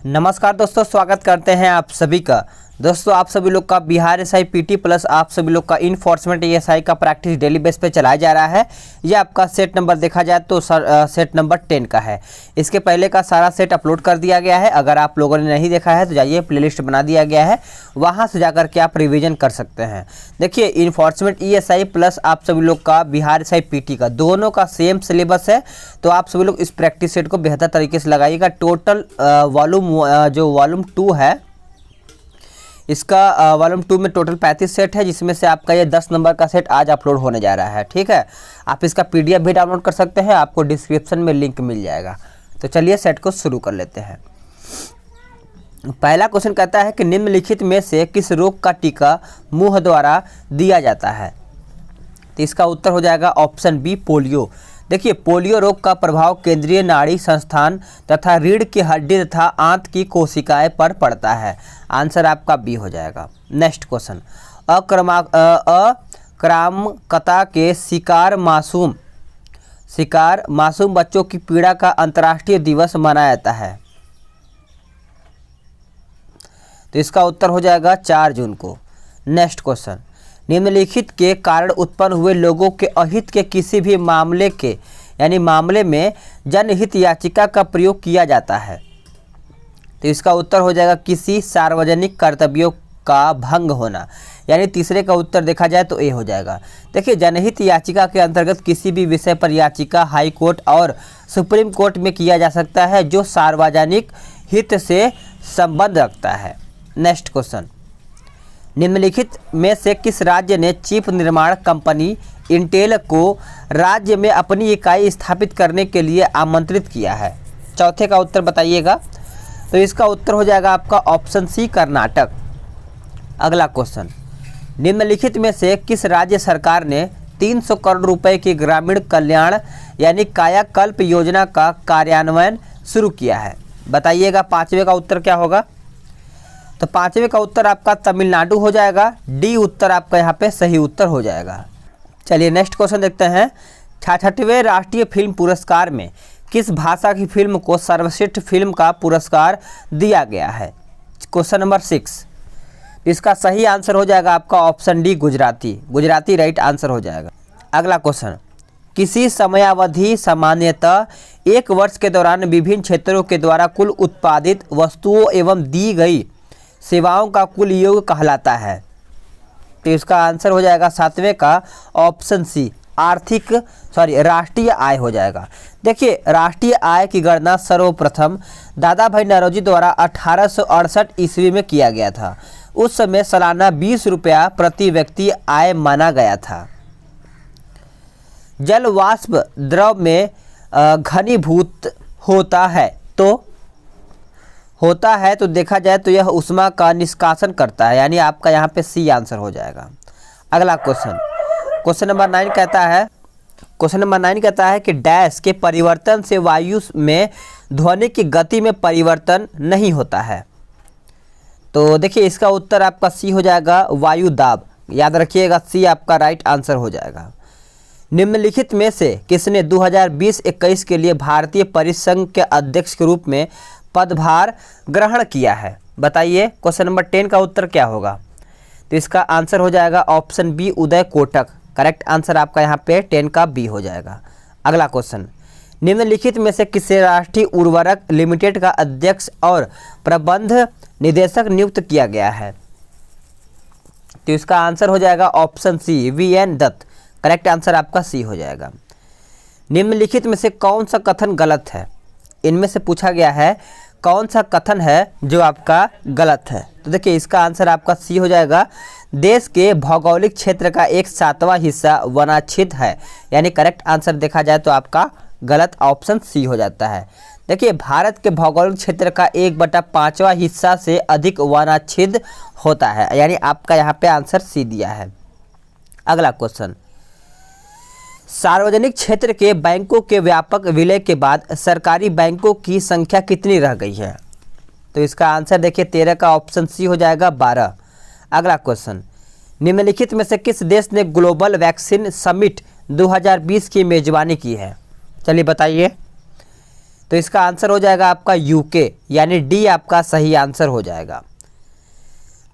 नमस्कार दोस्तों, स्वागत करते हैं आप सभी का। दोस्तों, आप सभी लोग का बिहार एसआई पीटी प्लस आप सभी लोग का इन्फोर्समेंट एएसआई का प्रैक्टिस डेली बेस पे चलाया जा रहा है। ये आपका सेट नंबर देखा जाए तो सेट नंबर 10 का है। इसके पहले का सारा सेट अपलोड कर दिया गया है। अगर आप लोगों ने नहीं देखा है तो जाइए, प्लेलिस्ट बना दिया गया है, वहाँ से जाकर के आप रिविजन कर सकते हैं। देखिए, इन्फोर्समेंट ईएसआई प्लस आप सभी लोग का बिहार एसआई पीटी का दोनों का सेम सिलेबस है। तो आप सभी लोग इस प्रैक्टिस सेट को बेहतर तरीके से लगाइएगा। टोटल वॉल्यूम 2 है, इसका वॉल्यूम 2 में टोटल 35 सेट है, जिसमें से आपका ये 10 नंबर का सेट आज अपलोड होने जा रहा है। ठीक है, आप इसका पीडीएफ भी डाउनलोड कर सकते हैं, आपको डिस्क्रिप्शन में लिंक मिल जाएगा। तो चलिए सेट को शुरू कर लेते हैं। पहला क्वेश्चन कहता है कि निम्नलिखित में से किस रोग का टीका मुंह द्वारा दिया जाता है। तो इसका उत्तर हो जाएगा ऑप्शन बी, पोलियो। देखिए, पोलियो रोग का प्रभाव केंद्रीय नाड़ी संस्थान तथा रीढ़ की हड्डी तथा आंत की कोशिकाएं पर पड़ता है। आंसर आपका बी हो जाएगा। नेक्स्ट क्वेश्चन, अक्रामकता के शिकार मासूम बच्चों की पीड़ा का अंतर्राष्ट्रीय दिवस मनाया जाता है। तो इसका उत्तर हो जाएगा 4 जून को। नेक्स्ट क्वेश्चन, निम्नलिखित के कारण उत्पन्न हुए लोगों के अहित के किसी भी मामले में जनहित याचिका का प्रयोग किया जाता है। तो इसका उत्तर हो जाएगा किसी सार्वजनिक कर्तव्यों का भंग होना, यानी तीसरे का उत्तर देखा जाए तो ए हो जाएगा। देखिए, जनहित याचिका के अंतर्गत किसी भी विषय पर याचिका हाई कोर्ट और सुप्रीम कोर्ट में किया जा सकता है जो सार्वजनिक हित से संबंध रखता है। नेक्स्ट क्वेश्चन, निम्नलिखित में से किस राज्य ने चिप निर्माण कंपनी इंटेल को राज्य में अपनी इकाई स्थापित करने के लिए आमंत्रित किया है। चौथे का उत्तर बताइएगा। तो इसका उत्तर हो जाएगा आपका ऑप्शन सी, कर्नाटक। अगला क्वेश्चन, निम्नलिखित में से किस राज्य सरकार ने 300 करोड़ रुपए की ग्रामीण कल्याण यानी कायाकल्प योजना का कार्यान्वयन शुरू किया है। बताइएगा, पांचवे का उत्तर क्या होगा। तो पांचवे का उत्तर आपका तमिलनाडु हो जाएगा। डी उत्तर आपका यहाँ पे सही उत्तर हो जाएगा। चलिए नेक्स्ट क्वेश्चन देखते हैं। 66वें राष्ट्रीय फिल्म पुरस्कार में किस भाषा की फिल्म को सर्वश्रेष्ठ फिल्म का पुरस्कार दिया गया है। क्वेश्चन नंबर 6, इसका सही आंसर हो जाएगा आपका option D, Gujarati right answer हो जाएगा। अगला क्वेश्चन, किसी समयावधि सामान्यतः 1 वर्ष के दौरान विभिन्न क्षेत्रों के द्वारा कुल उत्पादित वस्तुओं एवं दी गई सेवाओं का कुल योग कहलाता है। तो इसका आंसर हो जाएगा 7वें का ऑप्शन सी, राष्ट्रीय आय हो जाएगा। देखिए, राष्ट्रीय आय की गणना सर्वप्रथम दादा भाई नौरोजी द्वारा 1868 ईस्वी में किया गया था। उस समय सालाना 20 रुपया प्रति व्यक्ति आय माना गया था। जल वाष्प द्रव में घनीभूत होता है तो देखा जाए तो यह ऊष्मा का निष्कासन करता है, यानी आपका यहाँ पे सी आंसर हो जाएगा। अगला क्वेश्चन नंबर 9 कहता है कि डैश के परिवर्तन से वायु में ध्वनि की गति में परिवर्तन नहीं होता है। तो देखिए, इसका उत्तर आपका सी हो जाएगा, वायु दाब। याद रखिएगा, सी आपका राइट आंसर हो जाएगा। निम्नलिखित में से किसने 2020-21 के लिए भारतीय परिसंघ के अध्यक्ष के रूप में पदभार ग्रहण किया है। बताइए, क्वेश्चन नंबर 10 का उत्तर क्या होगा। तो इसका आंसर हो जाएगा option B, Uday Kotak. Correct answer आपका यहाँ पे 10 का बी हो जाएगा। अगला क्वेश्चन, निम्नलिखित में से किसे राष्ट्रीय उर्वरक लिमिटेड का अध्यक्ष और प्रबंध निदेशक नियुक्त किया गया है। तो इसका आंसर हो जाएगा option C, V N Dutt. Correct answer आपका सी हो जाएगा। निम्नलिखित में से कौन सा कथन गलत है। इनमें से पूछा गया है कौन सा कथन है जो आपका गलत है। तो देखिए, इसका आंसर आपका सी हो जाएगा। देश के भौगोलिक क्षेत्र का 1/7वां हिस्सा वनाच्छिद है, यानी करेक्ट आंसर देखा जाए तो आपका गलत ऑप्शन सी हो जाता है। देखिए, भारत के भौगोलिक क्षेत्र का 1/5वां हिस्सा से अधिक वनाच्छिद होता है, यानी आपका यहाँ पे आंसर सी दिया है। अगला क्वेश्चन, सार्वजनिक क्षेत्र के बैंकों के व्यापक विलय के बाद सरकारी बैंकों की संख्या कितनी रह गई है। तो इसका आंसर देखिए 13 का ऑप्शन सी हो जाएगा, 12। अगला क्वेश्चन, निम्नलिखित में से किस देश ने ग्लोबल वैक्सीन समिट 2020 की मेजबानी की है। चलिए बताइए। तो इसका आंसर हो जाएगा आपका यूके, यानी डी आपका सही आंसर हो जाएगा।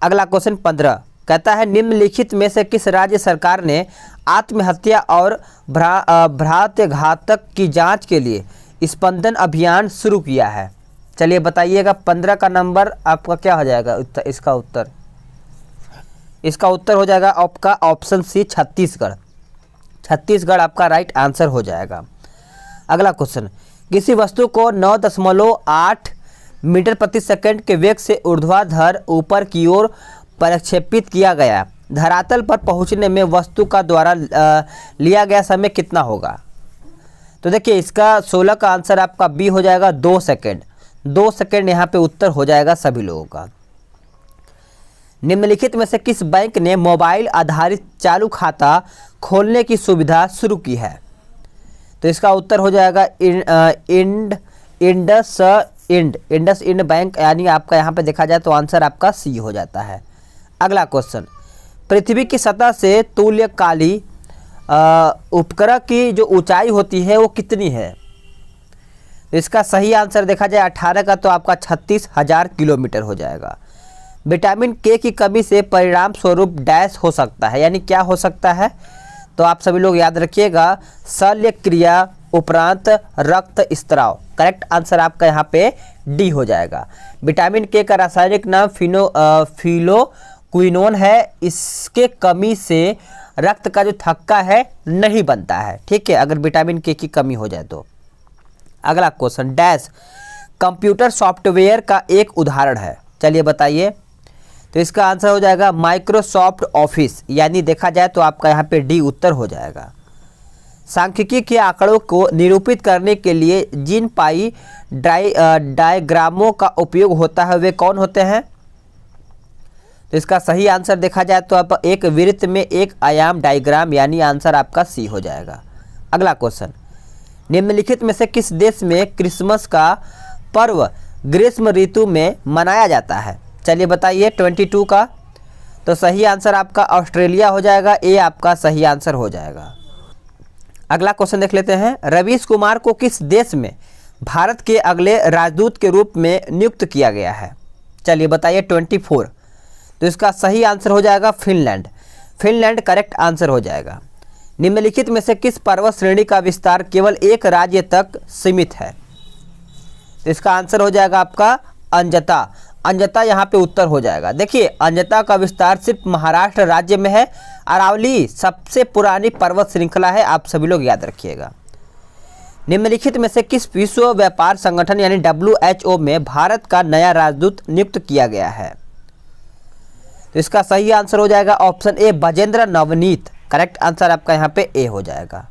अगला क्वेश्चन 15 कहता है निम्नलिखित में से किस राज्य सरकार ने आत्महत्या और भ्रातघातक की जांच के लिए स्पंदन अभियान शुरू किया है? चलिए बताइएगा। 15 का नंबर आपका क्या हो जाएगा? इसका उत्तर हो जाएगा आपका ऑप्शन सी, छत्तीसगढ़। छत्तीसगढ़ आपका राइट आंसर हो जाएगा। अगला क्वेश्चन, किसी वस्तु को 9.8 मीटर प्रति सेकंड के वेग से ऊर्ध्वाधर ऊपर की ओर प्रक्षेपित किया गया, धरातल पर पहुंचने में वस्तु का द्वारा लिया गया समय कितना होगा? तो देखिए इसका 16 का आंसर आपका बी हो जाएगा, 2 सेकंड। 2 सेकंड यहाँ पे उत्तर हो जाएगा सभी लोगों का। निम्नलिखित में से किस बैंक ने मोबाइल आधारित चालू खाता खोलने की सुविधा शुरू की है? तो इसका उत्तर हो जाएगा इंडस इंड बैंक, यानी आपका यहाँ पे देखा जाए तो आंसर आपका सी हो जाता है। अगला क्वेश्चन, पृथ्वी की सतह से तुल्यकाली उपग्रह की जो ऊंचाई होती है वो कितनी है? इसका सही आंसर देखा जाए 18 का, तो आपका 36,000 किलोमीटर हो जाएगा। विटामिन के की कमी से परिणाम स्वरूप डैश हो सकता है, यानी क्या हो सकता है? तो आप सभी लोग याद रखिएगा, शल्य क्रिया उपरांत रक्त स्त्राव। करेक्ट आंसर आपका यहाँ पे डी हो जाएगा। विटामिन के का रासायनिक नाम फिलोक्विनोन है। इसके कमी से रक्त का जो थक्का है नहीं बनता है, ठीक है, अगर विटामिन के की कमी हो जाए तो। अगला क्वेश्चन, डैश कंप्यूटर सॉफ्टवेयर का एक उदाहरण है? चलिए बताइए। तो इसका आंसर हो जाएगा माइक्रोसॉफ्ट ऑफिस, यानी देखा जाए तो आपका यहाँ पे डी उत्तर हो जाएगा। सांख्यिकी के आंकड़ों को निरूपित करने के लिए जिन पाई डायग्रामों का उपयोग होता है वे कौन होते हैं? तो इसका सही आंसर देखा जाए तो आप एक वृत्त में एक आयाम डायग्राम, यानी आंसर आपका सी हो जाएगा। अगला क्वेश्चन, निम्नलिखित में से किस देश में क्रिसमस का पर्व ग्रीष्म ऋतु में मनाया जाता है? चलिए बताइए 22 का। तो सही आंसर आपका ऑस्ट्रेलिया हो जाएगा, ए आपका सही आंसर हो जाएगा। अगला क्वेश्चन देख लेते हैं, रवीश कुमार को किस देश में भारत के अगले राजदूत के रूप में नियुक्त किया गया है? चलिए बताइए 24। तो इसका सही आंसर हो जाएगा फिनलैंड। फिनलैंड करेक्ट आंसर हो जाएगा। निम्नलिखित में से किस पर्वत श्रेणी का विस्तार केवल एक राज्य तक सीमित है? तो इसका आंसर हो जाएगा आपका अंजता। अंजता यहाँ पे उत्तर हो जाएगा। देखिए अंजता का विस्तार सिर्फ महाराष्ट्र राज्य में है। अरावली सबसे पुरानी पर्वत श्रृंखला है, आप सभी लोग याद रखिएगा। निम्नलिखित में से किस विश्व व्यापार संगठन यानी WHO में भारत का नया राजदूत नियुक्त किया गया है? तो इसका सही आंसर हो जाएगा option A, Bajinder Navneet. Correct answer आपका यहाँ पे ए हो जाएगा।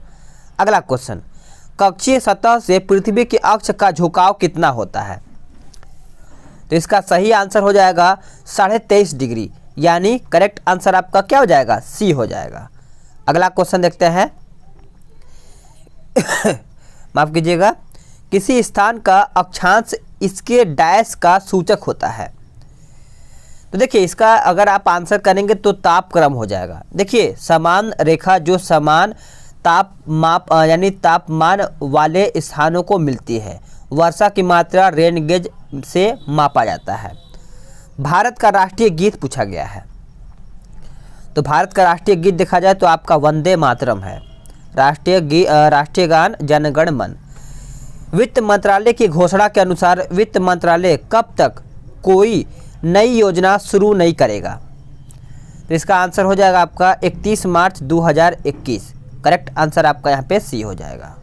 अगला क्वेश्चन, कक्षीय सतह से पृथ्वी के अक्ष का झुकाव कितना होता है? तो इसका सही आंसर हो जाएगा 23.5 डिग्री, यानी करेक्ट आंसर आपका क्या हो जाएगा? सी हो जाएगा। अगला क्वेश्चन देखते हैं माफ कीजिएगा, किसी स्थान का अक्षांश इसके डैश का सूचक होता है? तो देखिए इसका अगर आप आंसर करेंगे तो तापक्रम हो जाएगा। देखिए समान रेखा जो समान यानी तापमान वाले स्थानों को मिलती है, वर्षा की मात्रा रेन गेज से मापा जाता है। भारत का राष्ट्रीय गीत पूछा गया है। तो भारत का राष्ट्रीय गीत देखा जाए तो आपका वंदे मातरम है। राष्ट्रीय गान जनगण मन। वित्त मंत्रालय की घोषणा के अनुसार वित्त मंत्रालय कब तक कोई नई योजना शुरू नहीं करेगा? तो इसका आंसर हो जाएगा आपका 31 मार्च 2021। करेक्ट आंसर आपका यहाँ पे सी हो जाएगा।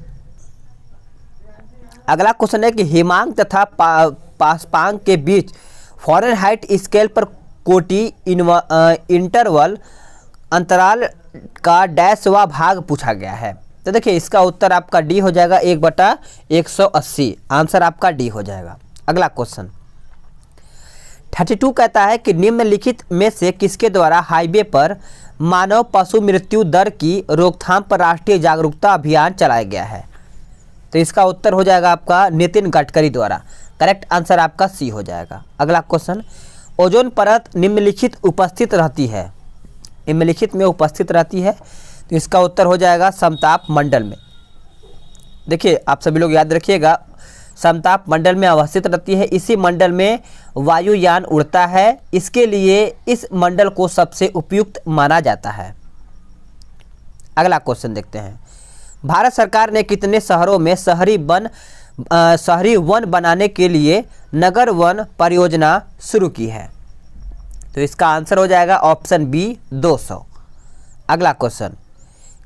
अगला क्वेश्चन है कि हिमांक तथा पासपांक के बीच फ़ारेनहाइट स्केल पर कोटि इंटरवल अंतराल का डैशवा भाग पूछा गया है। तो देखिए इसका उत्तर आपका डी हो जाएगा 1/180। आंसर आपका डी हो जाएगा। अगला क्वेश्चन 32 कहता है कि निम्नलिखित में से किसके द्वारा हाईवे पर मानव पशु मृत्यु दर की रोकथाम पर राष्ट्रीय जागरूकता अभियान चलाया गया है? तो इसका उत्तर हो जाएगा आपका नितिन गडकरी द्वारा। करेक्ट आंसर आपका सी हो जाएगा। अगला क्वेश्चन, ओजोन परत निम्नलिखित में उपस्थित रहती है। तो इसका उत्तर हो जाएगा समताप मंडल में। देखिए आप सभी लोग याद रखिएगा, समताप मंडल में अवस्थित रहती है। इसी मंडल में वायुयान उड़ता है, इसके लिए इस मंडल को सबसे उपयुक्त माना जाता है। अगला क्वेश्चन देखते हैं, भारत सरकार ने कितने शहरों में शहरी वन बनाने के लिए नगर वन परियोजना शुरू की है? तो इसका आंसर हो जाएगा ऑप्शन बी 200। अगला क्वेश्चन,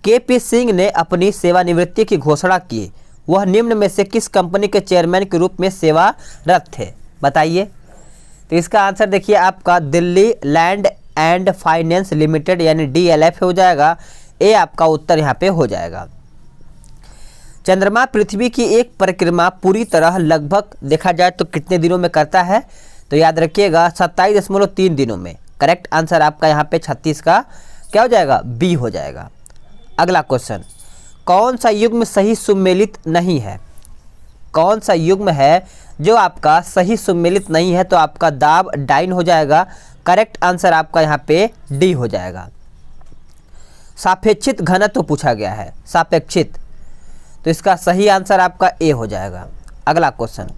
के.पी. सिंह ने अपनी सेवानिवृत्ति की घोषणा की, वह निम्न में से किस कंपनी के चेयरमैन के रूप में सेवारत थे? बताइए। तो इसका आंसर देखिए आपका Delhi land and finance limited यानी DLF हो जाएगा। ये आपका उत्तर यहाँ पे हो जाएगा। चंद्रमा पृथ्वी की एक परिक्रमा पूरी तरह लगभग देखा जाए तो कितने दिनों में करता है? तो याद रखिएगा 27.3 दिनों में। करेक्ट आंसर आपका यहाँ पे 36 का क्या हो जाएगा? बी हो जाएगा। अगला क्वेश्चन, कौन सा युग्म सही सुमेलित नहीं है? कौन सा युग्म है जो आपका सही सुमेलित नहीं है? तो आपका दाब डाइन हो जाएगा। करेक्ट आंसर आपका यहाँ पे डी हो जाएगा। सापेक्षित घनत्व पूछा गया है, सापेक्षित, तो इसका सही आंसर आपका ए हो जाएगा। अगला question,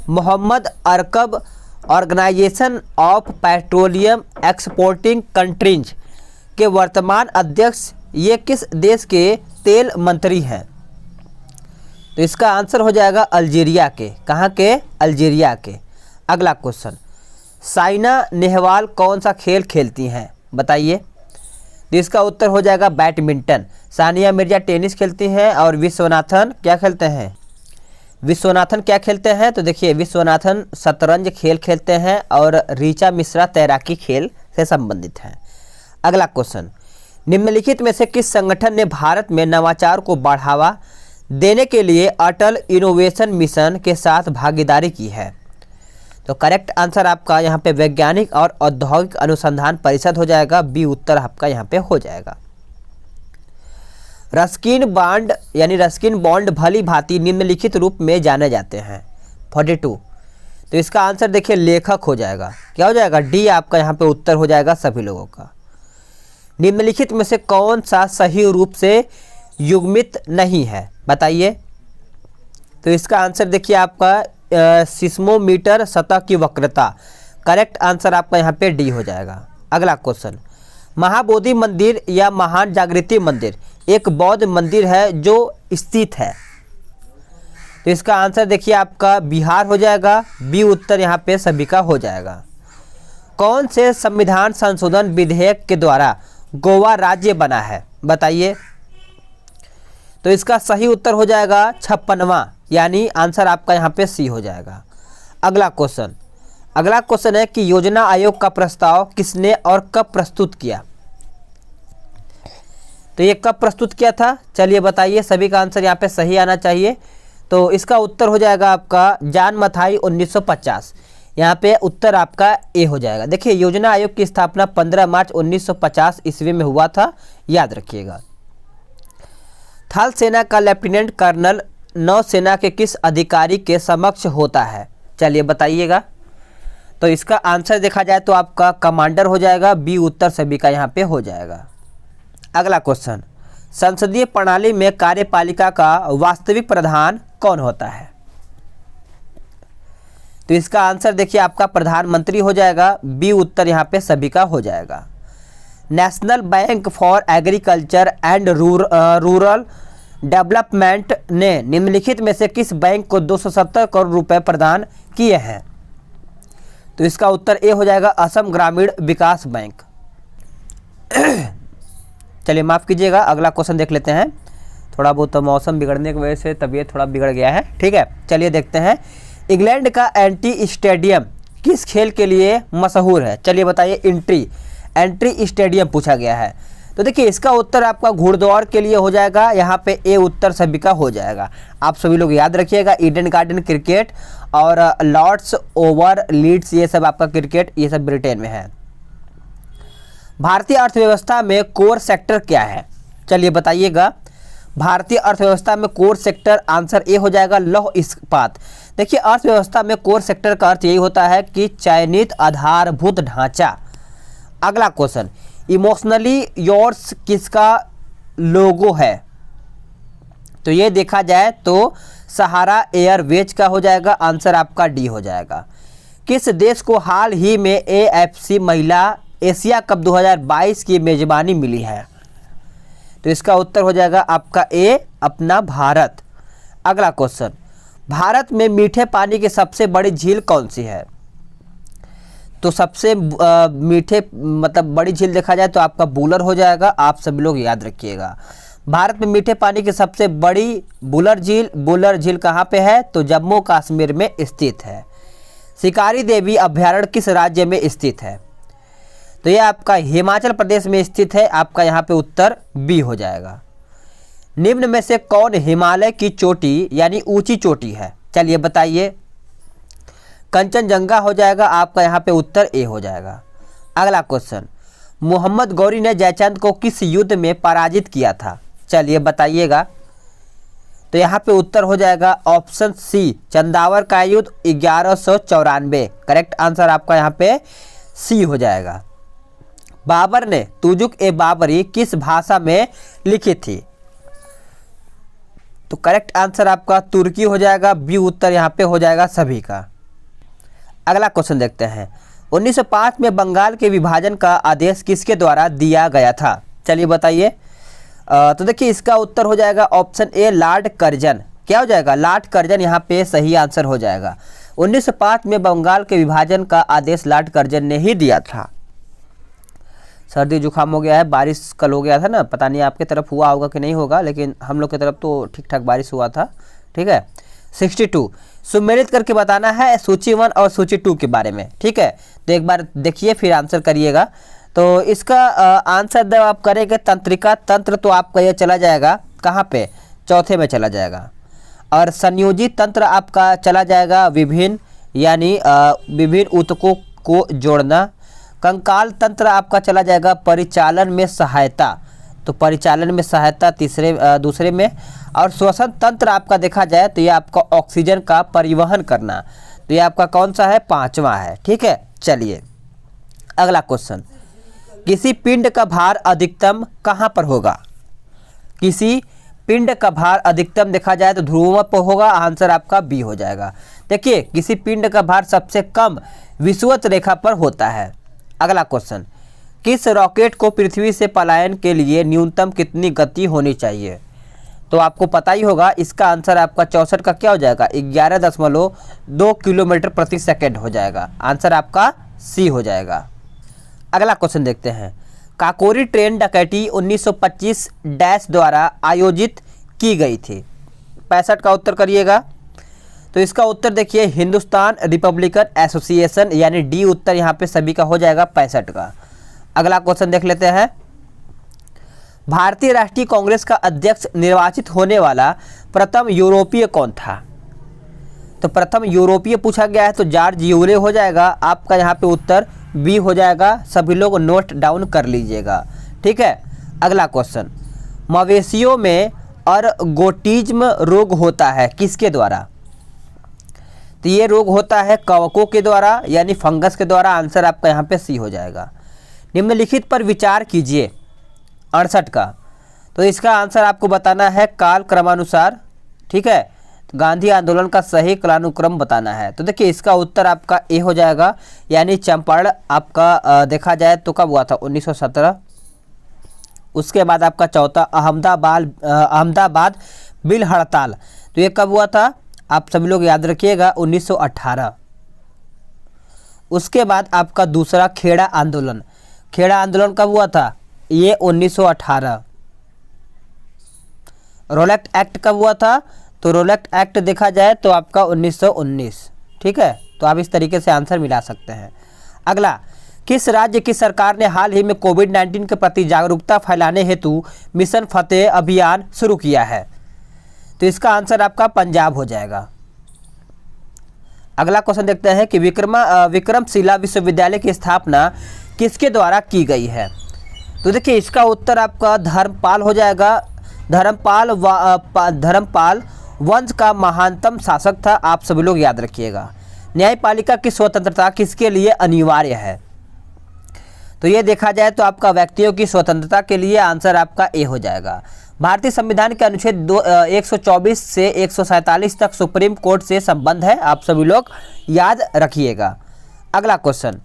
Mohammed Arkab organisation of petroleum exporting countries के वर्तमान अध्यक्ष ये किस देश के तेल मंत्री हैं? तो इसका आंसर हो जाएगा अल्जीरिया के। कहाँ के? अल्जीरिया के। अगला क्वेश्चन, साइना नेहवाल कौन सा खेल खेलती हैं? बताइए। तो इसका उत्तर हो जाएगा बैडमिंटन। सानिया मिर्जा टेनिस खेलती हैं और विश्वनाथन क्या खेलते हैं? विश्वनाथन क्या खेलते हैं? तो देखिए विश्वनाथन शतरंज खेल खेलते हैं और ऋचा मिश्रा तैराकी खेल से संबंधित हैं। अगला क्वेश्चन, निम्नलिखित में से किस संगठन ने भारत में नवाचार को बढ़ावा देने के लिए अटल इनोवेशन मिशन के साथ भागीदारी की है? तो करेक्ट आंसर आपका यहाँ पे वैज्ञानिक और औद्योगिक अनुसंधान परिषद हो जाएगा। बी उत्तर आपका यहाँ पे हो जाएगा। रस्किन बॉन्ड यानी रस्किन बॉन्ड भली भांति निम्नलिखित रूप में जाने जाते हैं। 42। तो इसका आंसर देखिए लेखक हो जाएगा। क्या हो जाएगा? डी आपका यहाँ पे उत्तर हो जाएगा सभी लोगों का। निम्नलिखित में से कौन सा सही रूप से युग्मित नहीं है? बताइए। तो इसका आंसर देखिए आपका सिस्मोमीटर सतह की वक्रता। करेक्ट आंसर आपका यहाँ पे डी हो जाएगा। अगला क्वेश्चन, महाबोधि मंदिर या महान जागृति मंदिर एक बौद्ध मंदिर है जो स्थित है। तो इसका आंसर देखिए आपका बिहार हो जाएगा। बी उत्तर यहाँ पे सभी का हो जाएगा। कौन से संविधान संशोधन विधेयक के द्वारा गोवा राज्य बना है? बताइए। तो इसका सही उत्तर हो जाएगा 56वां, यानी आंसर आपका यहाँ पे सी हो जाएगा। अगला क्वेश्चन है कि योजना आयोग का प्रस्ताव किसने और कब प्रस्तुत किया? तो ये कब प्रस्तुत किया था? चलिए बताइए। सभी का आंसर यहाँ पे सही आना चाहिए। तो इसका उत्तर हो जाएगा आपका जॉन मथाई 1950। यहाँ पे उत्तर आपका ए हो जाएगा। देखिए योजना आयोग की स्थापना 15 मार्च 1950 ईस्वी में हुआ था, याद रखिएगा। थल सेना का लेफ्टिनेंट कर्नल नौसेना के किस अधिकारी के समक्ष होता है? चलिए बताइएगा। तो इसका आंसर देखा जाए तो आपका कमांडर हो जाएगा। बी उत्तर सभी का यहाँ पे हो जाएगा। अगला क्वेश्चन, संसदीय प्रणाली में कार्यपालिका का वास्तविक प्रधान कौन होता है? तो इसका आंसर देखिए आपका प्रधानमंत्री हो जाएगा। बी उत्तर यहाँ पे सभी का हो जाएगा। National bank for agriculture and rural development ने निम्नलिखित में से किस बैंक को 270 करोड़ रुपए प्रदान किए हैं? तो इसका उत्तर ए हो जाएगा असम ग्रामीण विकास बैंक। चलिए माफ़ कीजिएगा, अगला क्वेश्चन देख लेते हैं। थोड़ा बहुत तो मौसम बिगड़ने की वजह से तबीयत थोड़ा बिगड़ गया है। ठीक है, चलिए देखते हैं। इंग्लैंड का एंटी स्टेडियम किस खेल के लिए मशहूर है? चलिए बताइए। एंट्री स्टेडियम पूछा गया है। तो देखिए इसका उत्तर आपका घुड़दौड़ के लिए हो जाएगा। यहाँ पे ए उत्तर सभी का हो जाएगा। आप सभी लोग याद रखिएगा। ईडन गार्डन क्रिकेट और लॉर्ड्स ओवर लीड्स ये सब आपका क्रिकेट, ये सब ब्रिटेन में है। भारतीय अर्थव्यवस्था में कोर सेक्टर क्या है? चलिए बताइएगा। भारतीय अर्थव्यवस्था में कोर सेक्टर आंसर ए हो जाएगा लौह इस्पात। देखिए अर्थव्यवस्था में कोर सेक्टर का अर्थ यही होता है कि चयनित आधारभूत ढांचा। अगला क्वेश्चन, इमोशनली योर्स किसका लोगो है? तो ये देखा जाए तो सहारा एयरवेज का हो जाएगा, आंसर आपका डी हो जाएगा। किस देश को हाल ही में एएफसी महिला एशिया कप 2022 की मेजबानी मिली है? तो इसका उत्तर हो जाएगा आपका ए, अपना भारत। अगला क्वेश्चन, भारत में मीठे पानी की सबसे बड़ी झील कौन सी है? तो सबसे मीठे मतलब बड़ी झील देखा जाए तो आपका वुलर हो जाएगा, आप सभी लोग याद रखिएगा। भारत में मीठे पानी की सबसे बड़ी वुलर झील कहाँ पे है? तो जम्मू कश्मीर में स्थित है। शिकारी देवी अभ्यारण्य किस राज्य में स्थित है? तो यह आपका हिमाचल प्रदेश में स्थित है, आपका यहाँ पे उत्तर बी हो जाएगा। निम्न में से कौन हिमालय की चोटी यानी ऊंची चोटी है? चलिए बताइए। कंचनजंगा हो जाएगा, आपका यहाँ पे उत्तर ए हो जाएगा। अगला क्वेश्चन, मोहम्मद गौरी ने जयचंद को किस युद्ध में पराजित किया था? चलिए बताइएगा। तो यहाँ पे उत्तर हो जाएगा ऑप्शन सी, चंदावर का युद्ध 1194। करेक्ट आंसर आपका यहाँ पे सी हो जाएगा। बाबर ने तुजुक ए बाबरी किस भाषा में लिखी थी? तो करेक्ट आंसर आपका तुर्की हो जाएगा, बी उत्तर यहाँ पे हो जाएगा सभी का। अगला क्वेश्चन देखते हैं, 1905 में बंगाल के विभाजन का आदेश किसके द्वारा दिया गया था? चलिए बताइए। तो देखिए इसका उत्तर हो जाएगा ऑप्शन ए, लॉर्ड कर्जन। क्या हो जाएगा? लॉर्ड कर्जन यहाँ पे सही आंसर हो जाएगा। 1905 में बंगाल के विभाजन का आदेश लॉर्ड कर्जन ने ही दिया था। सर्दी जुकाम हो गया है, बारिश कल हो गया था ना, पता नहीं आपके तरफ हुआ होगा कि नहीं होगा, लेकिन हम लोग की तरफ तो ठीक ठाक बारिश हुआ था। ठीक है। 62 सुमेलित करके बताना है सूची 1 और सूची 2 के बारे में। ठीक है, तो एक बार देखिए फिर आंसर करिएगा। तो इसका आंसर जब आप करेंगे तंत्रिका तंत्र, तो आपका ये चला जाएगा कहाँ पे? चौथे में चला जाएगा। और संयोजी तंत्र आपका चला जाएगा विभिन्न यानी विभिन्न ऊतकों को जोड़ना। कंकाल तंत्र आपका चला जाएगा परिचालन में सहायता, तो परिचालन में सहायता दूसरे में। और श्वसन तंत्र आपका देखा जाए तो ये आपका ऑक्सीजन का परिवहन करना, तो ये आपका कौन सा है? 5वां है। ठीक है, चलिए अगला क्वेश्चन, किसी पिंड का भार अधिकतम कहाँ पर होगा? किसी पिंड का भार अधिकतम देखा जाए तो ध्रुवों पर होगा, आंसर आपका बी हो जाएगा। देखिए किसी पिंड का भार सबसे कम विषुवत रेखा पर होता है। अगला क्वेश्चन, किस रॉकेट को पृथ्वी से पलायन के लिए न्यूनतम कितनी गति होनी चाहिए? तो आपको पता ही होगा, इसका आंसर आपका 64 का क्या हो जाएगा? 11.2 किलोमीटर प्रति सेकेंड हो जाएगा, आंसर आपका सी हो जाएगा। अगला क्वेश्चन देखते हैं, काकोरी ट्रेन डकैती 1925 डैश द्वारा आयोजित की गई थी? 65 का उत्तर करिएगा। तो इसका उत्तर देखिए हिंदुस्तान रिपब्लिकन एसोसिएशन यानी डी उत्तर यहाँ पे सभी का हो जाएगा 65 का। अगला क्वेश्चन देख लेते हैं, भारतीय राष्ट्रीय कांग्रेस का अध्यक्ष निर्वाचित होने वाला प्रथम यूरोपीय कौन था? तो प्रथम यूरोपीय पूछा गया है तो जॉर्ज यूले हो जाएगा, आपका यहाँ पे उत्तर बी हो जाएगा। सभी लोग नोट डाउन कर लीजिएगा। ठीक है। अगला क्वेश्चन, मवेशियों में अर्गोटिज्म रोग होता है किसके द्वारा? तो ये रोग होता है कवकों के द्वारा यानी फंगस के द्वारा, आंसर आपका यहाँ पे सी हो जाएगा। निम्नलिखित पर विचार कीजिए 68 का, तो इसका आंसर आपको बताना है काल क्रमानुसार। ठीक है, तो गांधी आंदोलन का सही कालानुक्रम बताना है। तो देखिए इसका उत्तर आपका ए हो जाएगा, यानी चंपारण आपका देखा जाए तो कब हुआ था? 1917। उसके बाद आपका चौथा अहमदाबाद बिल हड़ताल, तो ये कब हुआ था? आप सभी लोग याद रखिएगा 1918। उसके बाद आपका दूसरा खेड़ा आंदोलन, खेड़ा आंदोलन कब हुआ था? ये 1918। रोलेक्ट एक्ट कब हुआ था? तो रोलेक्ट एक्ट देखा जाए तो आपका 1919। ठीक है, तो आप इस तरीके से आंसर मिला सकते हैं। अगला, किस राज्य की सरकार ने हाल ही में कोविड-19 के प्रति जागरूकता फैलाने हेतु मिशन फतेह अभियान शुरू किया है? तो इसका आंसर आपका पंजाब हो जाएगा। अगला क्वेश्चन देखते हैं कि विक्रमशिला विश्वविद्यालय की स्थापना किसके द्वारा की गई है? तो देखिए इसका उत्तर आपका धर्मपाल हो जाएगा। धर्मपाल वंश का महानतम शासक था, आप सभी लोग याद रखिएगा। न्यायपालिका की स्वतंत्रता किसके लिए अनिवार्य है? तो ये देखा जाए तो आपका व्यक्तियों की स्वतंत्रता के लिए, आंसर आपका ए हो जाएगा। भारतीय संविधान के अनुच्छेद 124 से 147 तक सुप्रीम कोर्ट से संबंध है, आप सभी लोग याद रखिएगा। अगला क्वेश्चन,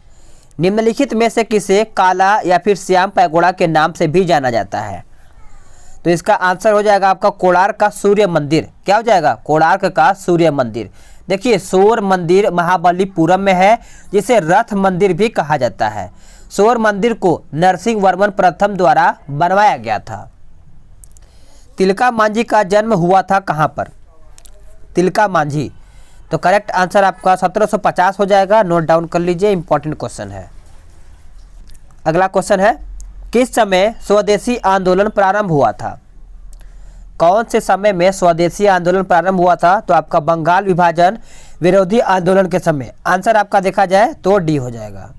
निम्नलिखित में से किसे काला या फिर श्याम पैगोड़ा के नाम से भी जाना जाता है? तो इसका आंसर हो जाएगा आपका कोणार्क का सूर्य मंदिर। क्या हो जाएगा? कोणार्क का सूर्य मंदिर। देखिए, सूर्य मंदिर महाबलीपुरम में है, जिसे रथ मंदिर भी कहा जाता है। सूर्य मंदिर को नरसिंह वर्मन प्रथम द्वारा बनवाया गया था। तिलका मांझी का जन्म हुआ था कहाँ पर? तिलका मांझी, तो करेक्ट आंसर आपका 1750 हो जाएगा। नोट डाउन कर लीजिए, इंपॉर्टेंट क्वेश्चन है। अगला क्वेश्चन है, किस समय स्वदेशी आंदोलन प्रारंभ हुआ था? कौन से समय में स्वदेशी आंदोलन प्रारंभ हुआ था? तो आपका बंगाल विभाजन विरोधी आंदोलन के समय। आंसर आपका देखा जाए तो डी हो जाएगा।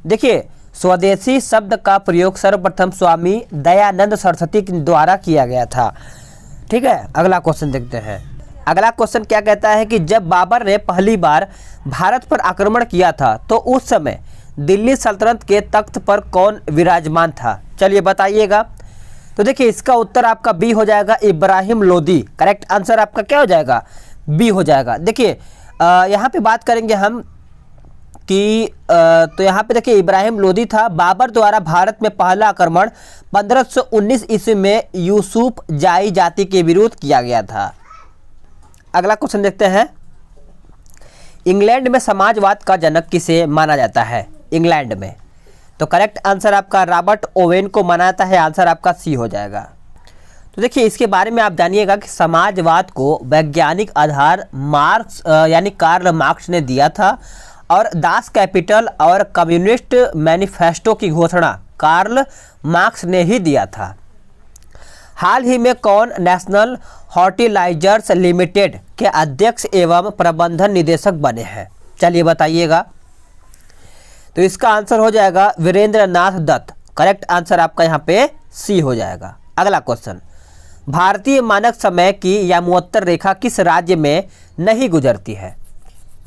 देखिए, स्वदेशी शब्द का प्रयोग सर्वप्रथम स्वामी दयानंद सरस्वती द्वारा किया गया था। ठीक है, अगला क्वेश्चन देखते हैं। अगला क्वेश्चन क्या कहता है कि जब बाबर ने पहली बार भारत पर आक्रमण किया था तो उस समय दिल्ली सल्तनत के तख्त पर कौन विराजमान था? चलिए बताइएगा। तो देखिए, इसका उत्तर आपका बी हो जाएगा, इब्राहिम लोदी। करेक्ट आंसर आपका क्या हो जाएगा? बी हो जाएगा। देखिए, यहाँ पे बात करेंगे हम कि तो यहाँ पे देखिए इब्राहिम लोदी था। बाबर द्वारा भारत में पहला आक्रमण 1519 ईस्वी में यूसुफ जाई जाति के विरुद्ध किया गया था। अगला क्वेश्चन देखते हैं, इंग्लैंड में समाजवाद का जनक किसे माना जाता है? इंग्लैंड में, तो करेक्ट आंसर आपका रॉबर्ट ओवेन को माना जाता है। आंसर आपका सी हो जाएगा। तो देखिए, इसके बारे में आप जानिएगा कि समाजवाद को वैज्ञानिक आधार मार्क्स यानी कार्ल मार्क्स ने दिया था, और दास कैपिटल और कम्युनिस्ट मैनिफेस्टो की घोषणा कार्ल मार्क्स ने ही दिया था। हाल ही में कौन नेशनल हॉर्टिलाइजर्स लिमिटेड के अध्यक्ष एवं प्रबंधन निदेशक बने हैं? चलिए बताइएगा। तो इसका आंसर हो जाएगा वीरेंद्र नाथ दत्त। करेक्ट आंसर आपका यहाँ पे सी हो जाएगा। अगला क्वेश्चन, भारतीय मानक समय की यामोत्तर रेखा किस राज्य में नहीं गुजरती है?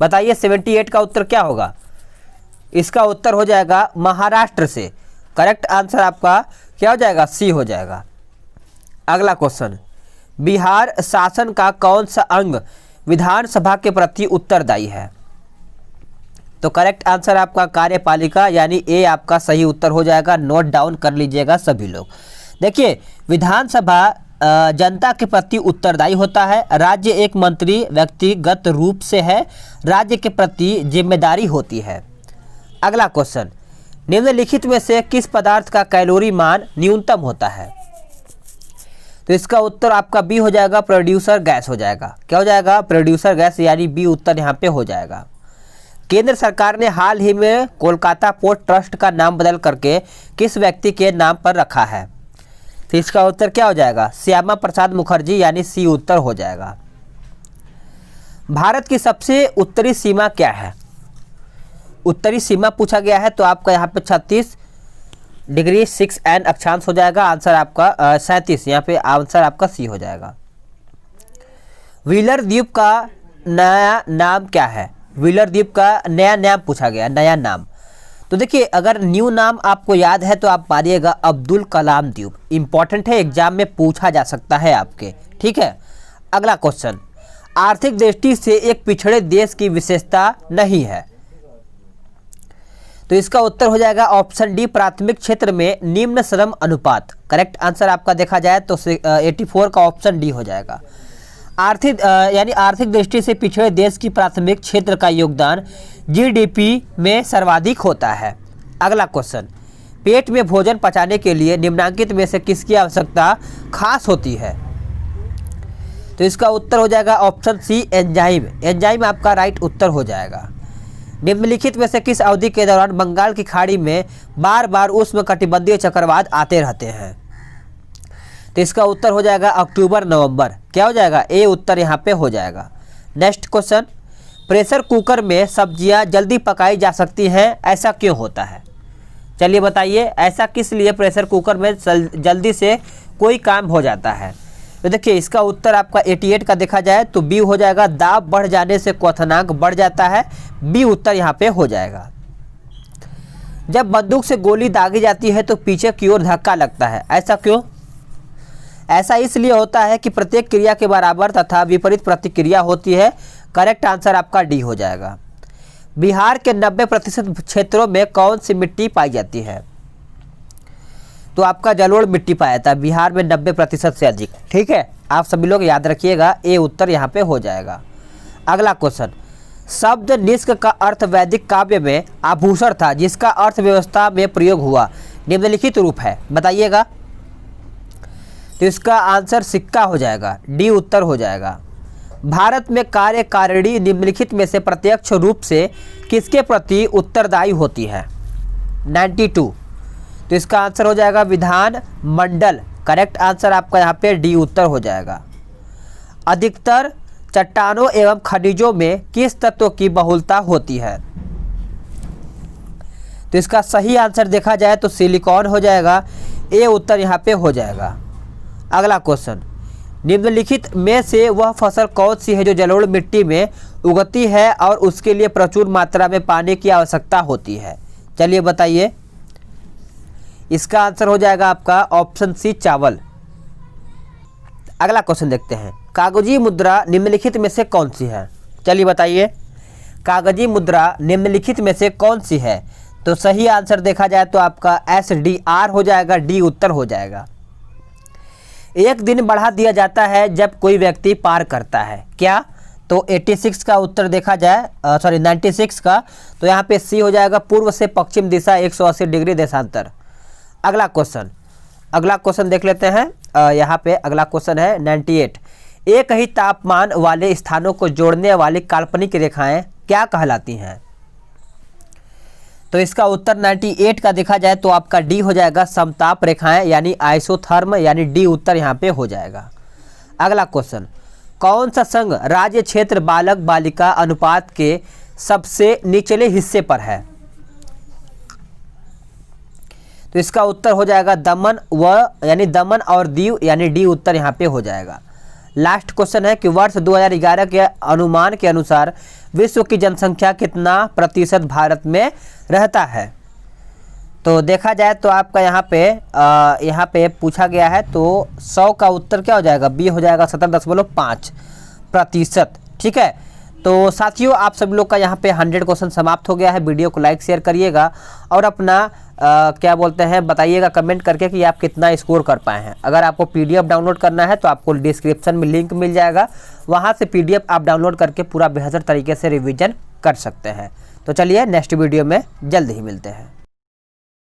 बताइए, 78 का उत्तर क्या होगा? इसका उत्तर हो जाएगा महाराष्ट्र से। करेक्ट आंसर आपका क्या हो जाएगा? सी हो जाएगा। अगला क्वेश्चन, बिहार शासन का कौन सा अंग विधानसभा के प्रति उत्तरदायी है? तो करेक्ट आंसर आपका कार्यपालिका यानी ए आपका सही उत्तर हो जाएगा। नोट डाउन कर लीजिएगा सभी लोग। देखिए, विधानसभा जनता के प्रति उत्तरदायी होता है। राज्य एक मंत्री व्यक्तिगत रूप से है, राज्य के प्रति जिम्मेदारी होती है। अगला क्वेश्चन, निम्नलिखित में से किस पदार्थ का कैलोरी मान न्यूनतम होता है? तो इसका उत्तर आपका बी हो जाएगा, प्रोड्यूसर गैस हो जाएगा। क्या हो जाएगा? प्रोड्यूसर गैस, यानी बी उत्तर यहाँ पे हो जाएगा। केंद्र सरकार ने हाल ही में कोलकाता पोर्ट ट्रस्ट का नाम बदल करके किस व्यक्ति के नाम पर रखा है? तो इसका उत्तर क्या हो जाएगा? श्यामा प्रसाद मुखर्जी, यानी सी उत्तर हो जाएगा। भारत की सबसे उत्तरी सीमा क्या है? उत्तरी सीमा पूछा गया है, तो आपका यहाँ पे 36 डिग्री 6 एन अक्षांश हो जाएगा। आंसर आपका 37, यहाँ पे आंसर आपका सी हो जाएगा। व्हीलर द्वीप का नया नाम क्या है? व्हीलर द्वीप का नया नाम पूछा गया, नया नाम। तो देखिए, अगर न्यू नाम आपको याद है तो आप मानिएगा अब्दुल कलाम द्वीप। इंपॉर्टेंट है, एग्जाम में पूछा जा सकता है आपके। ठीक है, अगला क्वेश्चन, आर्थिक दृष्टि से एक पिछड़े देश की विशेषता नहीं है? तो इसका उत्तर हो जाएगा ऑप्शन डी, प्राथमिक क्षेत्र में निम्न श्रम अनुपात। करेक्ट आंसर आपका देखा जाए तो 84 का ऑप्शन डी हो जाएगा। आर्थिक यानी आर्थिक दृष्टि से पिछड़े देश की प्राथमिक क्षेत्र का योगदान जीडीपी में सर्वाधिक होता है। अगला क्वेश्चन, पेट में भोजन पचाने के लिए निम्नलिखित में से किसकी आवश्यकता खास होती है? तो इसका उत्तर हो जाएगा ऑप्शन सी, एंजाइम। एंजाइम आपका राइट उत्तर हो जाएगा। निम्नलिखित में से किस अवधि के दौरान बंगाल की खाड़ी में बार बार उष्णकटिबंधीय चक्रवात आते रहते हैं? तो इसका उत्तर हो जाएगा अक्टूबर नवंबर। क्या हो जाएगा? ए उत्तर यहाँ पे हो जाएगा। नेक्स्ट क्वेश्चन, प्रेशर कुकर में सब्जियां जल्दी पकाई जा सकती हैं, ऐसा क्यों होता है? चलिए बताइए, ऐसा किस लिए प्रेशर कुकर में जल्दी से कोई काम हो जाता है? तो देखिए, इसका उत्तर आपका 88 का देखा जाए तो बी हो जाएगा, दाब बढ़ जाने से क्वथनांक बढ़ जाता है। बी उत्तर यहाँ पे हो जाएगा। जब बंदूक से गोली दागी जाती है तो पीछे की ओर धक्का लगता है, ऐसा क्यों? ऐसा इसलिए होता है कि प्रत्येक क्रिया के बराबर तथा विपरीत प्रतिक्रिया होती है। करेक्ट आंसर आपका डी हो जाएगा। बिहार के 90% क्षेत्रों में कौन सी मिट्टी पाई जाती है? तो आपका जलोढ़ मिट्टी पाया जाता है बिहार में 90% से अधिक। ठीक है, आप सभी लोग याद रखिएगा, ए उत्तर यहाँ पे हो जाएगा। अगला क्वेश्चन, शब्द निष्क का अर्थ वैदिक काव्य में आभूषण था जिसका अर्थव्यवस्था में प्रयोग हुआ, निम्नलिखित रूप है, बताइएगा। तो इसका आंसर सिक्का हो जाएगा, डी उत्तर हो जाएगा। भारत में कार्यकारिणी निम्नलिखित में से प्रत्यक्ष रूप से किसके प्रति उत्तरदायी होती है? 92। तो इसका आंसर हो जाएगा विधान मंडल। करेक्ट आंसर आपका यहाँ पे डी उत्तर हो जाएगा। अधिकतर चट्टानों एवं खनिजों में किस तत्व की बहुलता होती है? तो इसका सही आंसर देखा जाए तो सिलिकॉन हो जाएगा, ए उत्तर यहाँ पे हो जाएगा। अगला क्वेश्चन, निम्नलिखित में से वह फसल कौन सी है जो जलोढ़ मिट्टी में उगती है और उसके लिए प्रचुर मात्रा में पानी की आवश्यकता होती है? चलिए बताइए। इसका आंसर हो जाएगा आपका ऑप्शन सी, चावल। अगला क्वेश्चन देखते हैं, कागजी मुद्रा निम्नलिखित में से कौन सी है? चलिए बताइए, कागजी मुद्रा निम्नलिखित में से कौन सी है? तो सही आंसर देखा जाए तो आपका SDR हो जाएगा, डी उत्तर हो जाएगा। एक दिन बढ़ा दिया जाता है जब कोई व्यक्ति पार करता है, क्या? तो 86 का उत्तर देखा जाए, 96 का, तो यहाँ पे सी हो जाएगा, पूर्व से पश्चिम दिशा 180 डिग्री देशांतर। अगला क्वेश्चन देख लेते हैं। यहाँ पे अगला क्वेश्चन है 98। एक ही तापमान वाले स्थानों को जोड़ने वाली काल्पनिक रेखाएं क्या कहलाती हैं? तो इसका उत्तर 98 का देखा जाए तो आपका डी हो जाएगा, समताप रेखाएं यानी आइसोथर्म, यानी डी उत्तर यहाँ पे हो जाएगा। अगला क्वेश्चन, कौन सा संघ राज्य क्षेत्र बालक बालिका अनुपात के सबसे निचले हिस्से पर है? तो इसका उत्तर हो जाएगा दमन दमन और दीव, यानी डी उत्तर यहाँ पे हो जाएगा। लास्ट क्वेश्चन है कि वर्ष 2011 के अनुमान के अनुसार विश्व की जनसंख्या कितना प्रतिशत भारत में रहता है? तो देखा जाए तो आपका यहाँ पे पूछा गया है, तो 100 का उत्तर क्या हो जाएगा? बी हो जाएगा, 17.5%। ठीक है, तो साथियों आप सब लोग का यहाँ पे 100 क्वेश्चन समाप्त हो गया है। वीडियो को लाइक शेयर करिएगा और अपना बताइएगा कमेंट करके कि आप कितना स्कोर कर पाए हैं। अगर आपको PDF डाउनलोड करना है तो आपको डिस्क्रिप्शन में लिंक मिल जाएगा, वहाँ से PDF आप डाउनलोड करके पूरा बेहतर तरीके से रिवीजन कर सकते हैं। तो चलिए नेक्स्ट वीडियो में जल्द ही मिलते हैं।